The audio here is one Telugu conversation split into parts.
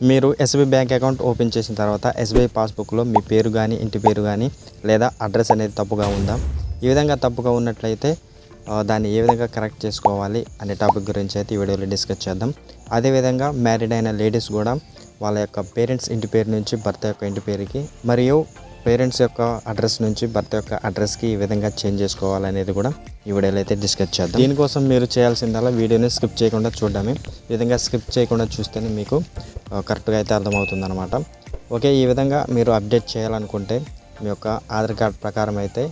మీరు ఎస్బీఐ బ్యాంక్ అకౌంట్ ఓపెన్ చేసిన తర్వాత ఎస్బీఐ పాస్బుక్లో మీ పేరు కానీ ఇంటి పేరు కానీ లేదా అడ్రస్ అనేది తప్పుగా ఉందా? ఈ విధంగా తప్పుగా ఉన్నట్లయితే దాన్ని ఏ విధంగా కరెక్ట్ చేసుకోవాలి అనే టాపిక్ గురించి అయితే ఈ వీడియోలో డిస్కస్ చేద్దాం. అదేవిధంగా మ్యారీడ్ అయిన లేడీస్ కూడా వాళ్ళ యొక్క పేరెంట్స్ ఇంటి పేరు నుంచి భర్త యొక్క ఇంటి పేరుకి మరియు పేరెంట్స్ యొక్క అడ్రస్ నుంచి భర్త యొక్క అడ్రస్కి ఈ విధంగా చేంజ్ చేసుకోవాలనేది కూడా ఈ వీడియోలో అయితే డిస్కస్ చేద్దాం. దీనికోసం మీరు చేయాల్సిందల్లా వీడియోని స్కిప్ చేయకుండా చూడడమే. ఈ విధంగా స్కిప్ చేయకుండా చూస్తేనే మీకు కరెక్ట్గా అయితే అర్థమవుతుంది అనమాట. ఓకే, ఈ విధంగా మీరు అప్డేట్ చేయాలనుకుంటే మీ యొక్క ఆధార్ కార్డ్ ప్రకారం అయితే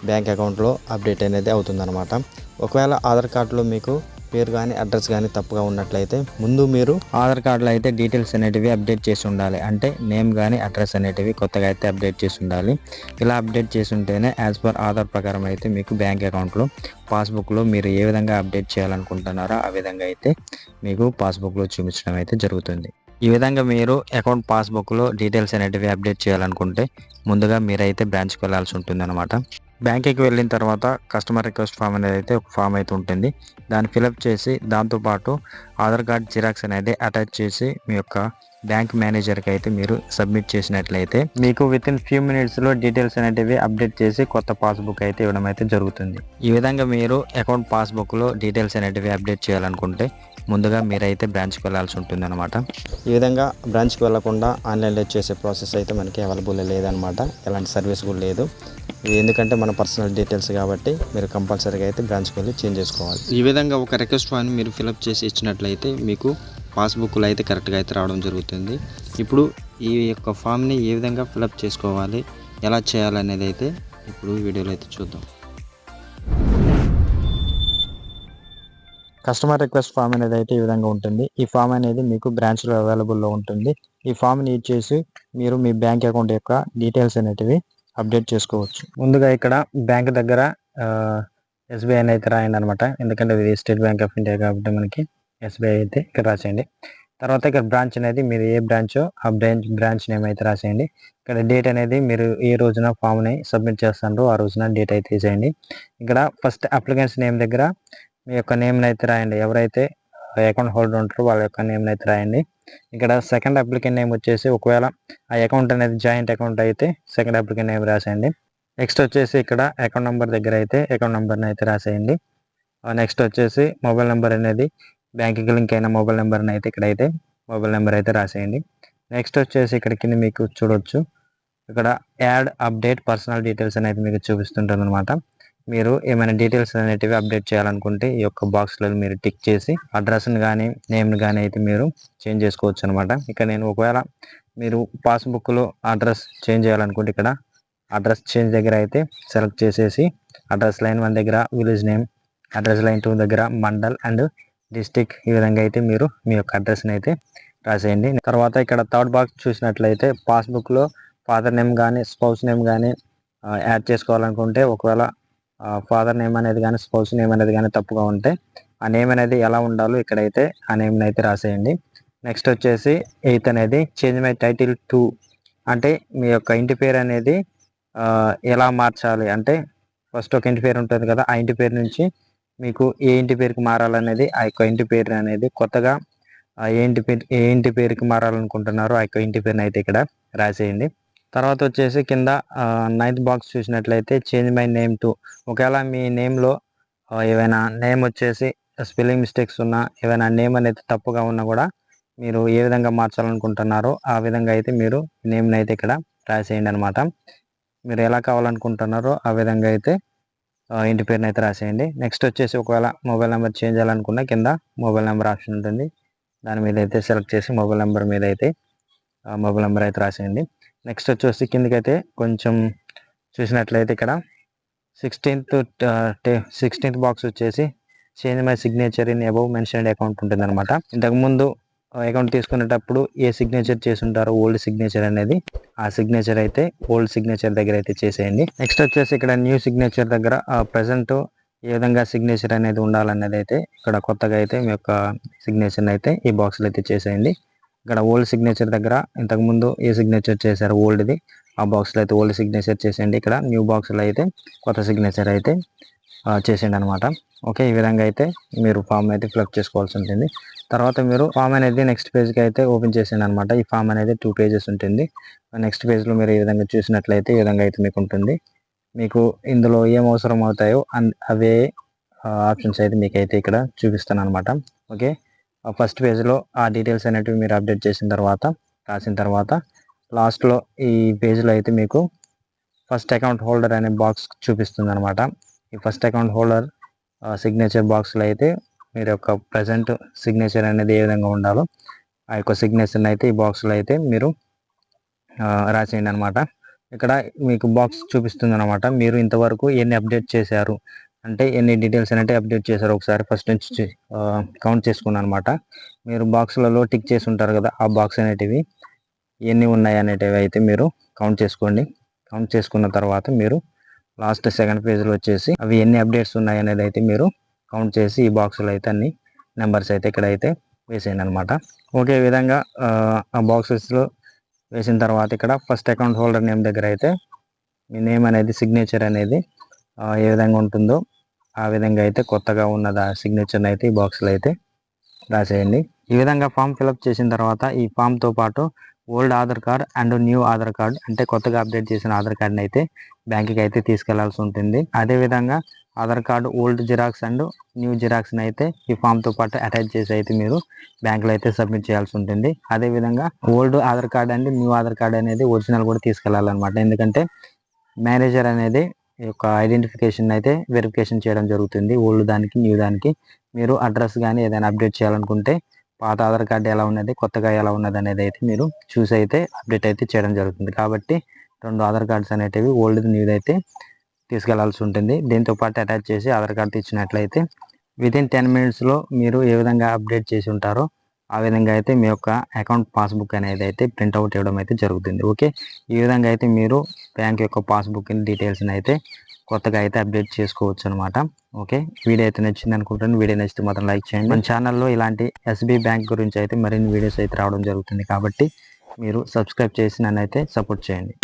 బ్యాంక్ అకౌంట్లో అప్డేట్ అనేది అవుతుందన్నమాట. ఒకవేళ ఆధార్ కార్డులో మీకు పేరు కానీ అడ్రస్ కానీ తప్పుగా ఉన్నట్లయితే ముందు మీరు ఆధార్ కార్డులో అయితే డీటెయిల్స్ అనేటివి అప్డేట్ చేసి ఉండాలి. అంటే నేమ్ కానీ అడ్రస్ అనేటివి కొత్తగా అయితే అప్డేట్ చేసి ఉండాలి. ఇలా అప్డేట్ చేసి ఉంటేనే యాజ్ పర్ ఆధార్ ప్రకారం అయితే మీకు బ్యాంక్ అకౌంట్లో పాస్బుక్లో మీరు ఏ విధంగా అప్డేట్ చేయాలనుకుంటున్నారో ఆ విధంగా అయితే మీకు పాస్బుక్లో చూపించడం అయితే జరుగుతుంది. ఈ విధంగా మీరు అకౌంట్ పాస్బుక్లో డీటెయిల్స్ అనేటివి అప్డేట్ చేయాలనుకుంటే ముందుగా మీరైతే బ్రాంచ్కి వెళ్ళాల్సి ఉంటుంది అనమాట. బ్యాంక్కి వెళ్ళిన తర్వాత కస్టమర్ రిక్వెస్ట్ ఫామ్ అనేది అయితే ఒక ఫామ్ అయితే ఉంటుంది. దాన్ని ఫిలప్ చేసి దాంతోపాటు ఆధార్ కార్డ్ జిరాక్స్ అనేది అటాచ్ చేసి మీ యొక్క బ్యాంక్ మేనేజర్కి అయితే మీరు సబ్మిట్ చేసినట్లయితే మీకు వితిన్ ఫ్యూ మినిట్స్లో డీటెయిల్స్ అనేటివి అప్డేట్ చేసి కొత్త పాస్బుక్ అయితే ఇవ్వడం అయితే జరుగుతుంది. ఈ విధంగా మీరు అకౌంట్ పాస్బుక్లో డీటెయిల్స్ అనేటివి అప్డేట్ చేయాలనుకుంటే ముందుగా మీరైతే బ్రాంచ్కి వెళ్ళాల్సి ఉంటుంది అనమాట. ఈ విధంగా బ్రాంచ్కి వెళ్ళకుండా ఆన్లైన్లో చేసే ప్రాసెస్ అయితే మనకి అవైలబుల్ లేదనమాట. ఎలాంటి సర్వీస్ కూడా లేదు. ఎందుకంటే మన పర్సనల్ డీటెయిల్స్ కాబట్టి మీరు కంపల్సరీగా అయితే బ్రాంచ్కి వెళ్ళి చేంజ్ చేసుకోవాలి. ఈ విధంగా ఒక రిక్వెస్ట్ ఫామ్ మీరు ఫిలప్ చేసి ఇచ్చినట్లయితే మీకు పాస్బుక్లో అయితే కరెక్ట్గా అయితే రావడం జరుగుతుంది. ఇప్పుడు ఈ యొక్క ఫామ్ని ఏ విధంగా ఫిలప్ చేసుకోవాలి, ఎలా చేయాలనేది అయితే ఇప్పుడు వీడియోలో అయితే చూద్దాం. కస్టమర్ రిక్వెస్ట్ ఫామ్ అనేది అయితే ఈ విధంగా ఉంటుంది. ఈ ఫామ్ అనేది మీకు బ్రాంచ్లో అవైలబుల్లో ఉంటుంది. ఈ ఫామ్ని యూజ్ చేసి మీరు మీ బ్యాంక్ అకౌంట్ యొక్క డీటెయిల్స్ అనేటివి అప్డేట్ చేసుకోవచ్చు. ముందుగా ఇక్కడ బ్యాంక్ దగ్గర ఎస్బీఐ అని అయితే రాయండి అనమాట. ఎందుకంటే ఇది స్టేట్ బ్యాంక్ ఆఫ్ ఇండియా కాబట్టి మనకి ఎస్బీఐ అయితే ఇక్కడ రాసేయండి. తర్వాత ఇక్కడ బ్రాంచ్ అనేది మీరు ఏ బ్రాంచో ఆ బ్రాంచ్ నేమ్ అయితే రాసేయండి. ఇక్కడ డేట్ అనేది మీరు ఏ రోజున ఫామ్ని సబ్మిట్ చేస్తారో ఆ రోజున డేట్ అయితే వేసేయండి. ఇక్కడ ఫస్ట్ అప్లికెంట్స్ నేమ్ దగ్గర మీ యొక్క నేమ్ని అయితే రాయండి. ఎవరైతే అకౌంట్ హోల్డర్ ఉంటారో వాళ్ళ యొక్క నేమ్ని అయితే రాయండి. ఇక్కడ సెకండ్ అప్లికెంట్ నేమ్ వచ్చేసి ఒకవేళ ఆ అకౌంట్ అనేది జాయింట్ అకౌంట్ అయితే సెకండ్ అప్లికెంట్ నేమ్ రాసేయండి. నెక్స్ట్ వచ్చేసి ఇక్కడ అకౌంట్ నెంబర్ దగ్గర అయితే అకౌంట్ నెంబర్ని అయితే రాసేయండి. నెక్స్ట్ వచ్చేసి మొబైల్ నెంబర్ అనేది బ్యాంక్కి లింక్ అయిన మొబైల్ నెంబర్ని అయితే ఇక్కడైతే మొబైల్ నెంబర్ అయితే రాసేయండి. నెక్స్ట్ వచ్చేసి ఇక్కడ కింద మీకు చూడవచ్చు ఇక్కడ యాడ్ అప్డేట్ పర్సనల్ డీటెయిల్స్ అనేది మీకు చూపిస్తుంటుంది అనమాట. మీరు ఏమైనా డీటెయిల్స్ అనేటివి అప్డేట్ చేయాలనుకుంటే ఈ యొక్క బాక్స్లో మీరు టిక్ చేసి అడ్రస్ని కానీ నేమ్ని కానీ అయితే మీరు చేంజ్ చేసుకోవచ్చు అనమాట. ఇక్కడ నేను ఒకవేళ మీరు పాస్బుక్లో అడ్రస్ చేంజ్ చేయాలనుకుంటే ఇక్కడ అడ్రస్ చేంజ్ దగ్గర అయితే సెలెక్ట్ చేసేసి అడ్రస్ లైన్ 1 దగ్గర విలేజ్ నేమ్, అడ్రస్ లైన్ 2 దగ్గర మండల్ అండ్ డిస్టిక్ ఈ విధంగా అయితే మీరు మీ యొక్క అడ్రస్ని అయితే రాసేయండి. తర్వాత ఇక్కడ థర్డ్ బాక్స్ చూసినట్లయితే పాస్బుక్లో ఫాదర్ నేమ్ కానీ స్పౌస్ నేమ్ కానీ యాడ్ చేసుకోవాలనుకుంటే ఒకవేళ ఫాదర్ నేమ్ అనేది కానీ స్పౌస్ నేమ్ అనేది కానీ తప్పుగా ఉంటే ఆ నేమ్ అనేది ఎలా ఉండాలో ఇక్కడైతే ఆ నేమ్ని అయితే రాసేయండి. నెక్స్ట్ వచ్చేసి 8th అనేది చేంజ్ మై టైటిల్ టు, అంటే మీ యొక్క ఇంటి పేరు అనేది ఎలా మార్చాలి అంటే ఫస్ట్ ఒక ఇంటి పేరు ఉంటుంది కదా, ఆ ఇంటి పేరు నుంచి మీకు ఏ ఇంటి పేరుకి మారాలనేది ఆ యొక్క ఇంటి పేరు అనేది కొత్తగా ఏ ఇంటి పేరుకి మారాలనుకుంటున్నారో ఆ యొక్క ఇంటి పేరుని అయితే ఇక్కడ రాసేయండి. తర్వాత వచ్చేసి కింద 9th బాక్స్ చూసినట్లయితే చేంజ్ మై నేమ్ టు, ఒకవేళ మీ నేమ్లో ఏవైనా నేమ్ వచ్చేసి స్పెల్లింగ్ మిస్టేక్స్ ఉన్నా ఏవైనా నేమ్ అనేది తప్పుగా ఉన్నా కూడా మీరు ఏ విధంగా మార్చాలనుకుంటున్నారో ఆ విధంగా అయితే మీరు నేమ్ని అయితే ఇక్కడ రాసేయండి అనమాట. మీరు ఎలా కావాలనుకుంటున్నారో ఆ విధంగా అయితే ఇంటి పేరుని అయితే రాసేయండి. నెక్స్ట్ వచ్చేసి ఒకవేళ మొబైల్ నెంబర్ చేంజ్ చేయాలనుకున్నా కింద మొబైల్ నెంబర్ ఆప్షన్ ఉంటుంది. దాని మీద అయితే సెలెక్ట్ చేసి మొబైల్ నెంబర్ మీద అయితే మొబైల్ నెంబర్ అయితే రాసేయండి. నెక్స్ట్ వచ్చేసి కిందకైతే కొంచెం చూసినట్లయితే ఇక్కడ 16th బాక్స్ వచ్చేసి change my signature in above mentioned account ఉంటుంది అనమాట. ఇంతకుముందు అకౌంట్ తీసుకునేటప్పుడు ఏ సిగ్నేచర్ చేసి ఉంటారో ఓల్డ్ సిగ్నేచర్ అనేది ఆ సిగ్నేచర్ అయితే ఓల్డ్ సిగ్నేచర్ దగ్గర అయితే చేసేయండి. నెక్స్ట్ వచ్చేసి ఇక్కడ న్యూ సిగ్నేచర్ దగ్గర ప్రజెంట్ ఏ విధంగా సిగ్నేచర్ అనేది ఉండాలనేది అయితే ఇక్కడ కొత్తగా అయితే మీ యొక్క సిగ్నేచర్ని అయితే ఈ బాక్స్లో అయితే చేసేయండి. ఇక్కడ ఓల్డ్ సిగ్నేచర్ దగ్గర ఇంతకుముందు ఏ సిగ్నేచర్ చేశారు ఓల్డ్ది ఆ బాక్స్లో అయితే ఓల్డ్ సిగ్నేచర్ చేసేయండి. ఇక్కడ న్యూ బాక్స్లో అయితే కొత్త సిగ్నేచర్ అయితే చేసేయండి అనమాట. ఓకే, ఈ విధంగా అయితే మీరు ఫామ్ అయితే ఫిలప్ చేసుకోవాల్సి ఉంటుంది. తర్వాత మీరు ఫామ్ అనేది నెక్స్ట్ పేజ్కి అయితే ఓపెన్ చేసాను అనమాట. ఈ ఫామ్ అనేది 2 పేజెస్ ఉంటుంది. నెక్స్ట్ పేజ్లో మీరు ఈ విధంగా చూసినట్లయితే ఈ విధంగా అయితే మీకు ఉంటుంది. మీకు ఇందులో ఏం అవసరం అవుతాయో అవే ఆప్షన్స్ అయితే మీకైతే ఇక్కడ చూపిస్తాను అనమాట. ఓకే, ఫస్ట్ పేజ్లో ఆ డీటెయిల్స్ అనేటివి మీరు అప్డేట్ చేసిన తర్వాత రాసిన తర్వాత లాస్ట్లో ఈ పేజ్లో అయితే మీకు ఫస్ట్ అకౌంట్ హోల్డర్ అనే బాక్స్ చూపిస్తుంది అనమాట. ఈ ఫస్ట్ అకౌంట్ హోల్డర్ సిగ్నేచర్ బాక్స్లో అయితే మీరు యొక్క ప్రజెంట్ సిగ్నేచర్ అనేది ఏ విధంగా ఉండాలో ఆ యొక్క సిగ్నేచర్ని అయితే ఈ బాక్స్లో అయితే మీరు రాసేయండి అనమాట. ఇక్కడ మీకు బాక్స్ చూపిస్తుంది అనమాట. మీరు ఇంతవరకు ఎన్ని అప్డేట్ చేశారు అంటే ఎన్ని డీటెయిల్స్ అనేవి అప్డేట్ చేశారు ఒకసారి ఫస్ట్ నుంచి కౌంట్ చేసుకున్నాను అనమాట. మీరు బాక్స్లలో టిక్ చేసి ఉంటారు కదా, ఆ బాక్స్ అనేటివి ఎన్ని ఉన్నాయి అనేటివి అయితే మీరు కౌంట్ చేసుకోండి. కౌంట్ చేసుకున్న తర్వాత మీరు లాస్ట్ సెకండ్ పేజ్లో వచ్చేసి అవి ఎన్ని అప్డేట్స్ ఉన్నాయి అనేది అయితే మీరు కౌంట్ చేసి ఈ బాక్స్లో అయితే అన్ని నెంబర్స్ అయితే ఇక్కడ అయితే వేసేయండి అనమాట. ఓకే, ఈ విధంగా ఆ బాక్సెస్లో వేసిన తర్వాత ఇక్కడ ఫస్ట్ అకౌంట్ హోల్డర్ నేమ్ దగ్గర అయితే మీ నేమ్ అనేది సిగ్నేచర్ అనేది ఏ విధంగా ఉంటుందో ఆ విధంగా అయితే కొత్తగా ఉన్నది ఆ సిగ్నేచర్ని అయితే ఈ బాక్స్లో అయితే రాసేయండి. ఈ విధంగా ఫామ్ ఫిలప్ చేసిన తర్వాత ఈ ఫామ్తో పాటు old Aadhaar card and new Aadhaar card అంటే కొత్తగా అప్డేట్ చేసిన ఆధార్ కార్డ్ని అయితే బ్యాంక్కి అయితే తీసుకెళ్లాల్సి ఉంటుంది. అదేవిధంగా Aadhaar card old xerox and new జిరాక్స్ని అయితే ఈ ఫామ్తో పాటు అటాచ్ చేసి అయితే మీరు బ్యాంకులో అయితే సబ్మిట్ చేయాల్సి ఉంటుంది. అదేవిధంగా old Aadhaar card and new Aadhaar card అనేది ఒరిజినల్ కూడా తీసుకెళ్లాలన్నమాట. ఎందుకంటే మేనేజర్ అనేది ఈ యొక్క ఐడెంటిఫికేషన్ అయితే వెరిఫికేషన్ చేయడం జరుగుతుంది. ఓల్డ్ దానికి న్యూ దానికి మీరు అడ్రస్ కానీ ఏదైనా అప్డేట్ చేయాలనుకుంటే పాత ఆధార్ కార్డు ఎలా ఉన్నది కొత్తగా ఎలా ఉన్నది అనేది అయితే మీరు చూసి అయితే అప్డేట్ అయితే చేయడం జరుగుతుంది. కాబట్టి 2 ఆధార్ కార్డ్స్ అనేటివి ఓల్డ్ న్యూది అయితే తీసుకెళ్లాల్సి ఉంటుంది. దీంతో పాటు అటాచ్ చేసి ఆధార్ కార్డు ఇచ్చినట్లయితే వితిన్ 10 మినిట్స్లో మీరు ఏ విధంగా అప్డేట్ చేసి ఉంటారో ఆ విధంగా అయితే మీ యొక్క అకౌంట్ పాస్బుక్ అనేది అయితే ప్రింట్అవుట్ ఇవ్వడం అయితే జరుగుతుంది. ఓకే, ఈ విధంగా అయితే మీరు బ్యాంక్ యొక్క పాస్బుక్ డీటెయిల్స్ని అయితే కొత్తగా అయితే అప్డేట్ చేసుకోవచ్చు అనమాట. ఓకే, వీడియో అయితే నచ్చింది అనుకుంటాను. వీడియో నచ్చితే మాత్రం లైక్ చేయండి. మన ఛానల్లో ఇలాంటి ఎస్బీ బ్యాంక్ గురించి అయితే మరిన్ని వీడియోస్ అయితే రావడం జరుగుతుంది. కాబట్టి మీరు సబ్స్క్రైబ్ చేసి నన్ను అయితే సపోర్ట్ చేయండి.